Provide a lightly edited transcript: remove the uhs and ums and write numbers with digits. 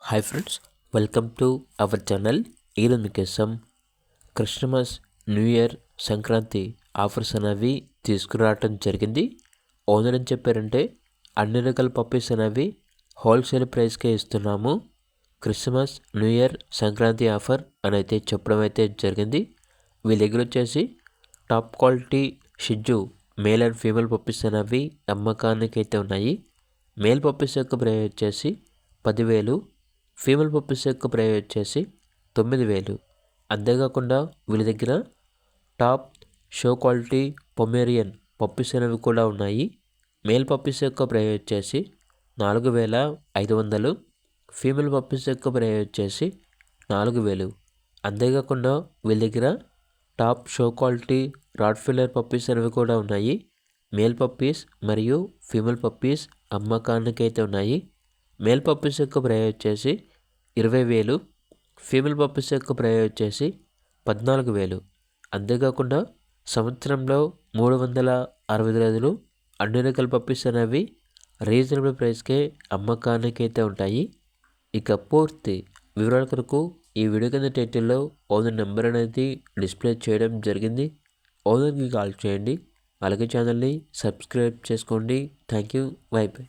Hi friends, welcome to our channel. ఈరోజు మీకోసం Christmas, new year, Sankranti offers అనేవి తీసుకురావటం జరిగింది. ఓనర్ అని చెప్పారంటే అన్ని రకాల పప్పీస్ అనేవి హోల్సేల్ ప్రైస్కే ఇస్తున్నాము. Christmas, new year, Sankranti offer అని అయితే చెప్పడం అయితే జరిగింది. వీళ్ళ దగ్గర వచ్చేసి టాప్ క్వాలిటీ షిజ్జు మేల్ అండ్ ఫీమేల్ పప్పీస్ అనేవి అమ్మకానికి అయితే ఉన్నాయి. మేల్ పప్పీస్ యొక్క ప్రైస్ వచ్చేసి 10,000, ఫీమేల్ పప్పీస్ యొక్క ప్రైస్ వచ్చేసి 9,000. అంతేకాకుండా వీళ్ళ దగ్గర top show quality Pomeranian puppies అనేవి కూడా ఉన్నాయి. మేల్ పప్పీస్ యొక్క ప్రైస్ వచ్చేసి 4,500, ఫీమేల్ పప్పీస్ యొక్క ప్రైస్ వచ్చేసి 4,000. అంతేకాకుండా వీళ్ళ దగ్గర టాప్ షో క్వాలిటీ రాట్ ఫిల్లర్ పప్పీస్ అనేవి కూడా ఉన్నాయి. మేల్ పప్పీస్ మరియు ఫీమేల్ పప్పీస్ అమ్మకానికి అయితే ఉన్నాయి. మేల్ పప్పీస్ యొక్క ప్రైస్ వచ్చేసి 20,000, ఫీమేల్ పప్పీస్ యొక్క ప్రైస్ వచ్చేసి 14,000. అంతేకాకుండా సంవత్సరంలో 365 రోజులు అన్ని రకాల పప్పీస్ అనేవి రీజనబుల్ ప్రైస్కే అమ్మకానికి అయితే ఉంటాయి. ఇక పూర్తి వివరాల కొరకు ఈ వీడియో కింద టైటిల్లో ఓనర్ నెంబర్ అనేది డిస్ప్లే చేయడం జరిగింది. ఓనర్కి కాల్ చేయండి. అలాగే ఛానల్ని సబ్స్క్రైబ్ చేసుకోండి. Thank you. By by.